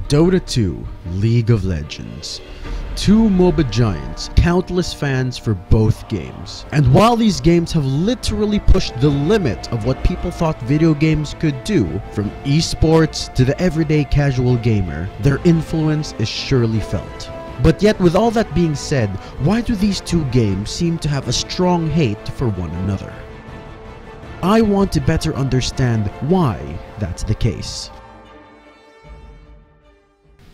Dota 2, League of Legends. Two MOBA giants, countless fans for both games. And while these games have literally pushed the limit of what people thought video games could do, from esports to the everyday casual gamer, their influence is surely felt. But yet, with all that being said, why do these two games seem to have a strong hate for one another? I want to better understand why that's the case.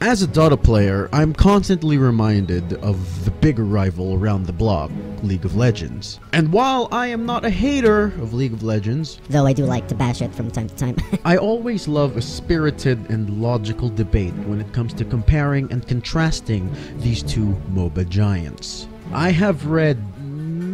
As a Dota player, I'm constantly reminded of the bigger rival around the block, League of Legends. And while I am not a hater of League of Legends, though I do like to bash it from time to time, I always love a spirited and logical debate when it comes to comparing and contrasting these two MOBA giants. I have read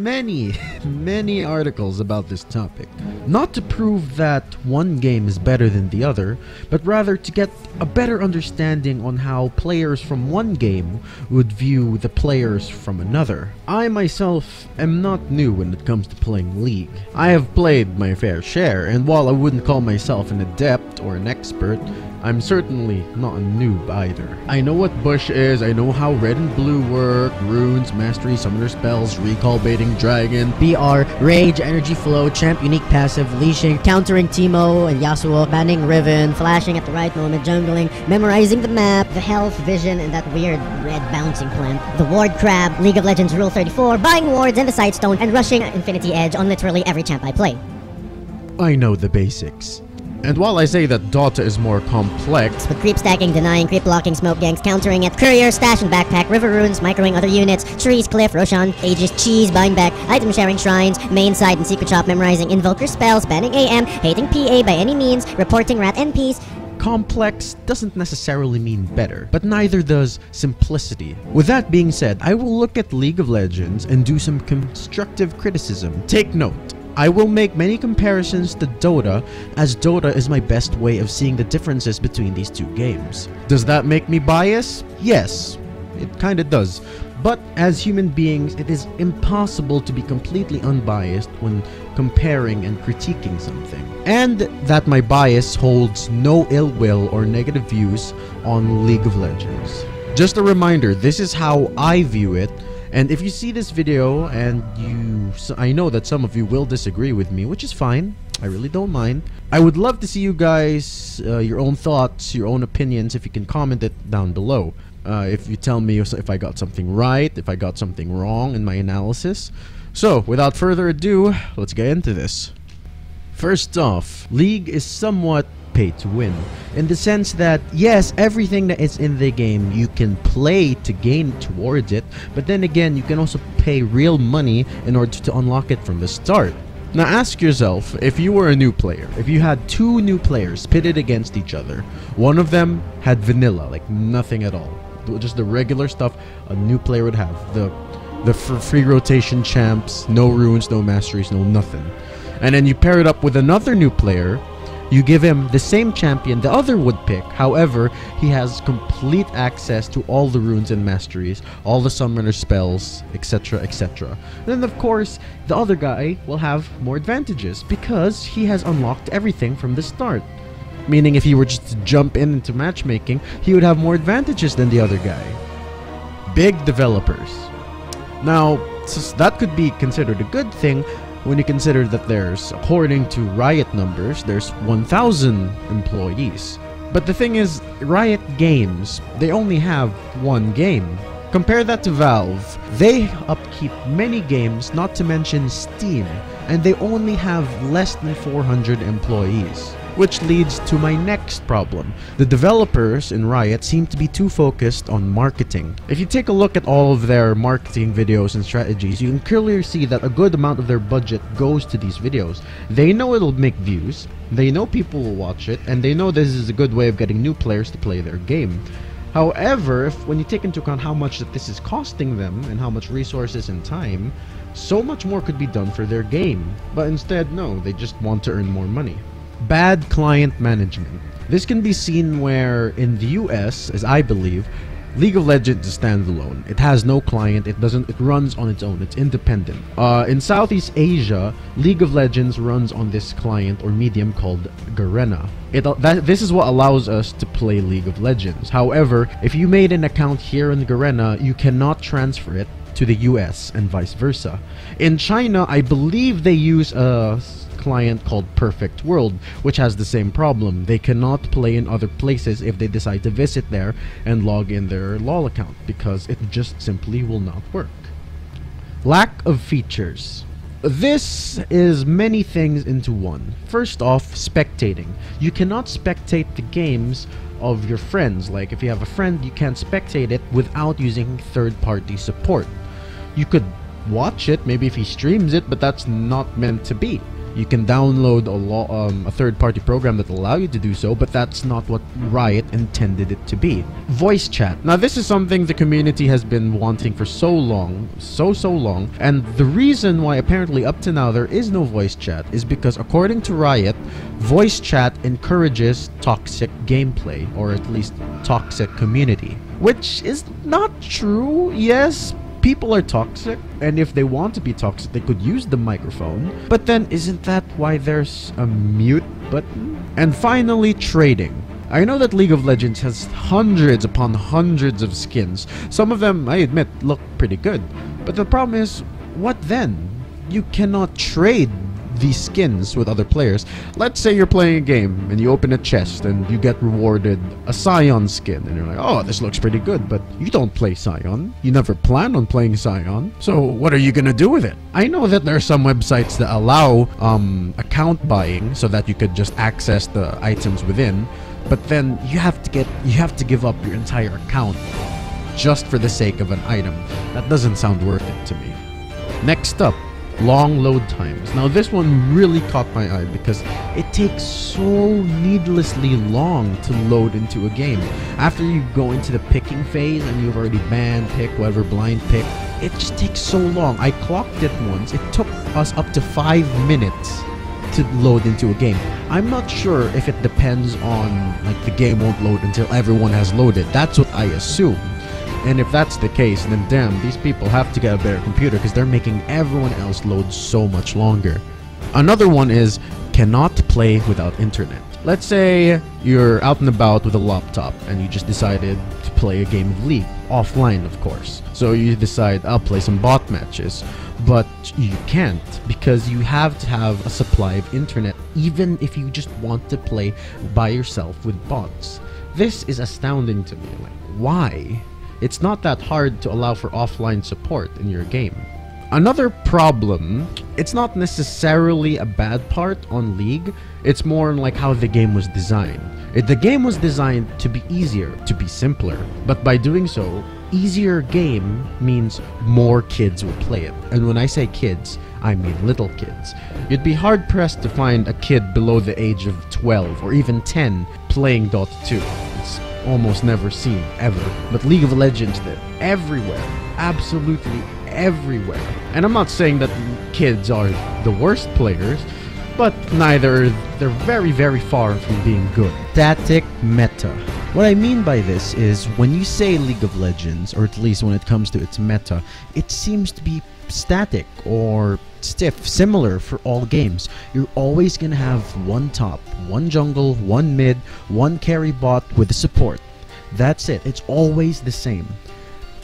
many articles about this topic, not to prove that one game is better than the other, but rather to get a better understanding on how players from one game would view the players from another. I myself am not new when it comes to playing League. I have played my fair share, and while I wouldn't call myself an adept or an expert, I'm certainly not a noob either. I know what Bush is, I know how red and blue work, runes, mastery, summoner spells, recall baiting, dragon, BR, rage, energy flow, champ, unique passive, leashing, countering Teemo and Yasuo, banning Riven, flashing at the right moment, jungling, memorizing the map, the health, vision, and that weird red bouncing plant, the ward crab, League of Legends Rule 34, buying wards and the sightstone, and rushing Infinity Edge on literally every champ I play. I know the basics. And while I say that Dota is more complex, with creep stacking, denying, creep blocking, smoke gangs, countering it, courier, stash and backpack, river runes, microing other units, trees, cliff, Roshan, Aegis, cheese, buying back, item sharing shrines, main side and secret shop, memorizing invoker spells, banning AM, hating PA by any means, reporting rat NPs. complex doesn't necessarily mean better, but neither does simplicity. With that being said, I will look at League of Legends and do some constructive criticism. Take note, I will make many comparisons to Dota, as Dota is my best way of seeing the differences between these two games. Does that make me biased? Yes, it kinda does. But as human beings, it is impossible to be completely unbiased when comparing and critiquing something. And that my bias holds no ill will or negative views on League of Legends. Just a reminder, this is how I view it. And if you see this video and I know that some of you will disagree with me, which is fine. I really don't mind. I would love to see you guys, your own thoughts, your own opinions, if you can comment it down below. If you tell me if I got something right, if I got something wrong in my analysis. So, without further ado, let's get into this. First off, League is somewhat pay to win, in the sense that yes, everything that is in the game you can play to gain towards it, but then again you can also pay real money in order to unlock it from the start. Now ask yourself, if you were a new player, if you had two new players pitted against each other, one of them had vanilla, like nothing at all, just the regular stuff a new player would have, the free rotation champs, no runes, no masteries, no nothing, and then you pair it up with another new player. You give him the same champion the other would pick, however, he has complete access to all the runes and masteries, all the summoner spells, etc, etc. Then of course, the other guy will have more advantages because he has unlocked everything from the start. Meaning if he were just to jump into matchmaking, he would have more advantages than the other guy. Big developers. Now, that could be considered a good thing, when you consider that there's, according to Riot numbers, there's 1,000 employees. But the thing is, Riot Games, they only have one game. Compare that to Valve. They upkeep many games, not to mention Steam, and they only have less than 400 employees. Which leads to my next problem. The developers in Riot seem to be too focused on marketing. If you take a look at all of their marketing videos and strategies, you can clearly see that a good amount of their budget goes to these videos. They know it'll make views, they know people will watch it, and they know this is a good way of getting new players to play their game. However, when you take into account how much that this is costing them and how much resources and time, so much more could be done for their game. But instead, no, they just want to earn more money. Bad client management. This can be seen where in the US, as I believe, League of Legends is standalone. It has no client. It runs on its own. It's independent. In Southeast Asia, League of Legends runs on this client or medium called Garena. This is what allows us to play League of Legends. However, if you made an account here in Garena, you cannot transfer it to the US and vice versa. In China, I believe they use a client called Perfect World, which has the same problem. They cannot play in other places if they decide to visit there and log in their LOL account, because it just simply will not work. Lack of features. This is many things into one. First off, spectating. You cannot spectate the games of your friends. Like, if you have a friend, you can't spectate it without using third-party support. You could watch it, maybe if he streams it, but that's not meant to be. You can download a third-party program that will allow you to do so, but that's not what Riot intended it to be. Voice chat. Now, this is something the community has been wanting for so long, so long, and the reason why apparently up to now there is no voice chat is because, according to Riot, voice chat encourages toxic gameplay, or at least toxic community. Which is not true. Yes, people are toxic, and if they want to be toxic, they could use the microphone. But then, isn't that why there's a mute button? And finally, trading. I know that League of Legends has hundreds upon hundreds of skins. Some of them, I admit, look pretty good. But the problem is, what then? You cannot trade these skins with other players. Let's say you're playing a game and you open a chest and you get rewarded a Scion skin, and you're like, oh, this looks pretty good, but you don't play Scion. You never plan on playing Scion. So what are you gonna do with it? I know that there are some websites that allow account buying so that you could just access the items within, but then you have to give up your entire account just for the sake of an item. That doesn't sound worth it to me. Next up, long load times. Now, this one really caught my eye because it takes so needlessly long to load into a game. After you go into the picking phase and you've already banned, pick, whatever, blind pick, it just takes so long. I clocked it once. It took us up to 5 minutes to load into a game. I'm not sure if it depends on, like, the game won't load until everyone has loaded. That's what I assume. And if that's the case, then damn, these people have to get a better computer because they're making everyone else load so much longer. Another one is cannot play without internet. Let's say you're out and about with a laptop and you just decided to play a game of League, offline of course. So you decide, I'll play some bot matches, but you can't because you have to have a supply of internet even if you just want to play by yourself with bots. This is astounding to me. Like, why? It's not that hard to allow for offline support in your game. Another problem, it's not necessarily a bad part on League, it's more like how the game was designed. The game was designed to be easier, to be simpler, but by doing so, easier game means more kids will play it. And when I say kids, I mean little kids. You'd be hard-pressed to find a kid below the age of 12 or even 10 playing Dota 2. It's almost never seen, ever. But League of Legends, they're everywhere. Absolutely everywhere. And I'm not saying that kids are the worst players, but neither. They're very, very far from being good. Static meta. What I mean by this is, when you say League of Legends, or at least when it comes to its meta, it seems to be static or stiff, similar for all games. You're always gonna have one top, one jungle, one mid, one carry bot with a support. That's it. It's always the same.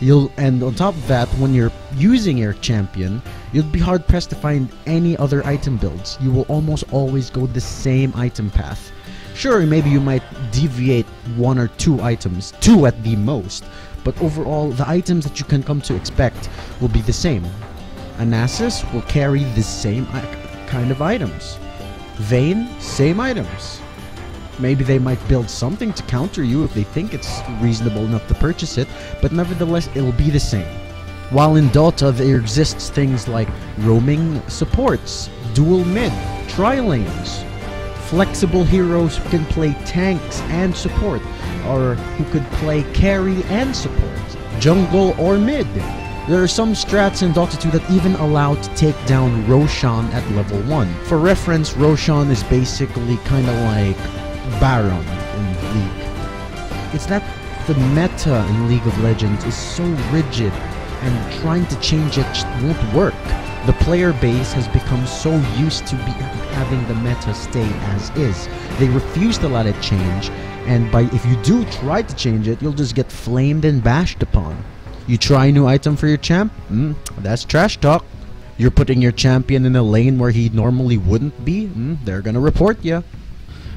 And on top of that, when you're using your champion, you'll be hard pressed to find any other item builds. You will almost always go the same item path. Sure, maybe you might deviate 1 or 2 items, 2 at the most, but overall, the items that you can come to expect will be the same. Anasis will carry the same kind of items. Vayne, same items. Maybe they might build something to counter you if they think it's reasonable enough to purchase it, but nevertheless, it'll be the same. While in Dota, there exists things like roaming supports, dual mid, tri-lanes, flexible heroes who can play tanks and support, or who could play carry and support, jungle or mid. There are some strats in Dota 2 that even allow to take down Roshan at level 1. For reference, Roshan is basically kind of like Baron in League. It's that the meta in League of Legends is so rigid, and trying to change it just won't work. The player base has become so used to having the meta stay as is. They refuse to let it change, and if you do try to change it, you'll just get flamed and bashed upon. You try a new item for your champ? That's trash talk. You're putting your champion in a lane where he normally wouldn't be? They're gonna report ya.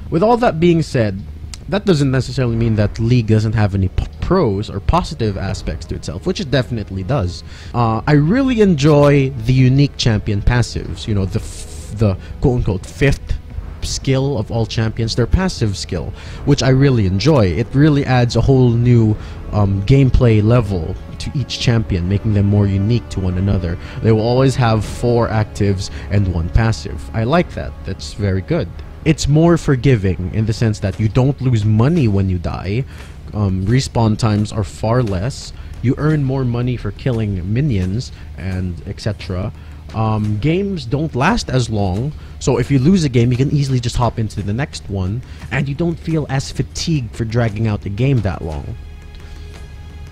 With all that being said, that doesn't necessarily mean that League doesn't have any pros or positive aspects to itself, which it definitely does. I really enjoy the unique champion passives. You know, the quote-unquote fifth skill of all champions, their passive skill, which I really enjoy. It really adds a whole new gameplay level to each champion, making them more unique to one another. They will always have 4 actives and 1 passive. I like that. That's very good. It's more forgiving in the sense that you don't lose money when you die. Respawn times are far less. You earn more money for killing minions and etc. Games don't last as long, so if you lose a game, you can easily just hop into the next one, and you don't feel as fatigued for dragging out the game that long.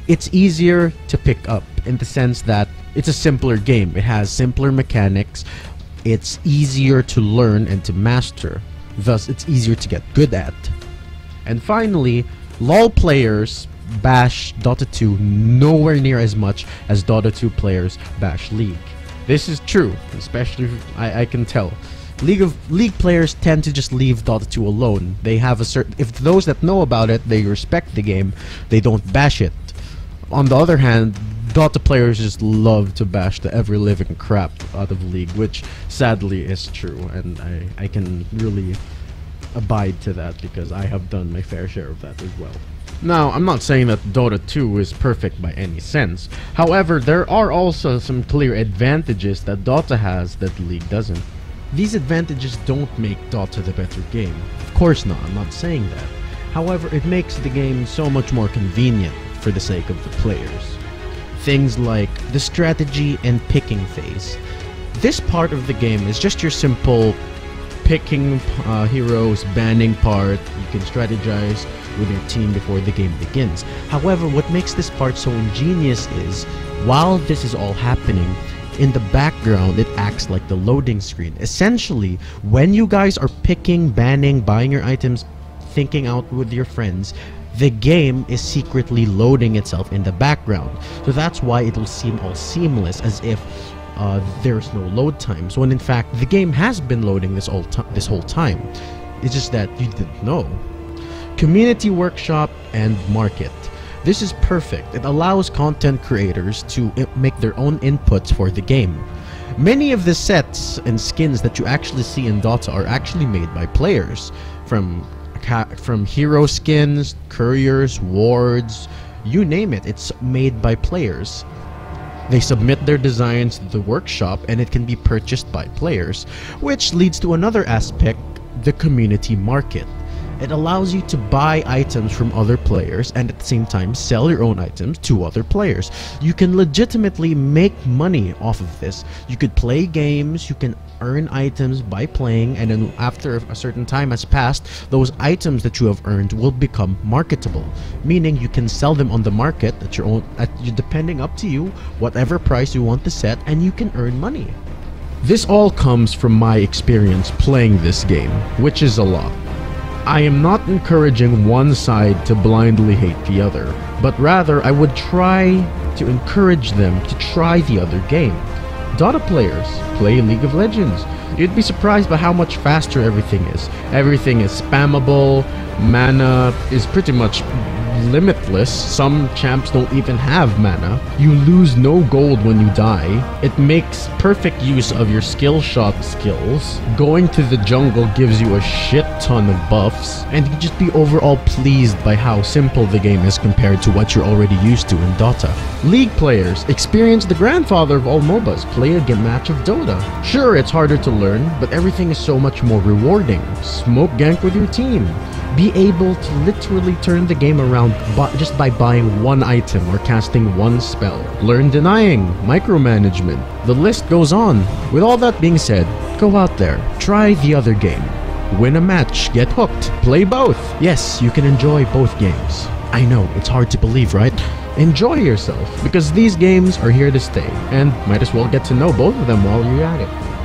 It's easier to pick up in the sense that it's a simpler game. It has simpler mechanics. It's easier to learn and to master. Thus, it's easier to get good at. And finally, LoL players bash Dota 2 nowhere near as much as Dota 2 players bash League. This is true, especially I can tell. League players tend to just leave Dota 2 alone. They have a certain, if those that know about it, they respect the game, they don't bash it. On the other hand, Dota players just love to bash the ever-living crap out of League, which sadly is true, and I can really abide to that because I have done my fair share of that as well. Now, I'm not saying that Dota 2 is perfect by any sense. However, there are also some clear advantages that Dota has that League doesn't. These advantages don't make Dota the better game. Of course not, I'm not saying that. However, it makes the game so much more convenient for the sake of the players. Things like the strategy and picking phase. This part of the game is just your simple picking heroes, banning part. You can strategize with your team before the game begins. However, what makes this part so ingenious is, while this is all happening, in the background it acts like the loading screen. Essentially, when you guys are picking, banning, buying your items, thinking out with your friends, the game is secretly loading itself in the background. So that's why it'll seem all seamless, as if there's no load times, when in fact the game has been loading this whole time. It's just that you didn't know. Community workshop and market. This is perfect. It allows content creators to make their own inputs for the game. Many of the sets and skins that you actually see in Dota are actually made by players, from hero skins, couriers, wards, you name it, it's made by players. They submit their designs to the workshop and it can be purchased by players, which leads to another aspect, the community market. It allows you to buy items from other players and at the same time sell your own items to other players. You can legitimately make money off of this. You could play games, you can earn items by playing, and then after a certain time has passed, those items that you have earned will become marketable, meaning you can sell them on the market at your own, depending up to you, whatever price you want to set, and you can earn money. This all comes from my experience playing this game, which is a lot. I am not encouraging one side to blindly hate the other, but rather I would try to encourage them to try the other game. Dota players play League of Legends. You'd be surprised by how much faster everything is. Everything is spammable, mana is pretty much limitless. Some champs don't even have mana. You lose no gold when you die. It makes perfect use of your skill shot skills. Going to the jungle gives you a shit ton of buffs, and you can just be overall pleased by how simple the game is compared to what you're already used to in Dota. League players experience the grandfather of all MOBAs. Play a match of Dota. Sure, it's harder to learn, but everything is so much more rewarding. Smoke gank with your team. Be able to literally turn the game around just by buying one item or casting one spell. Learn denying, micromanagement. The list goes on. With all that being said, go out there, try the other game. Win a match, get hooked, play both. Yes, you can enjoy both games. I know, it's hard to believe, right? Enjoy yourself, because these games are here to stay, and might as well get to know both of them while you're at it.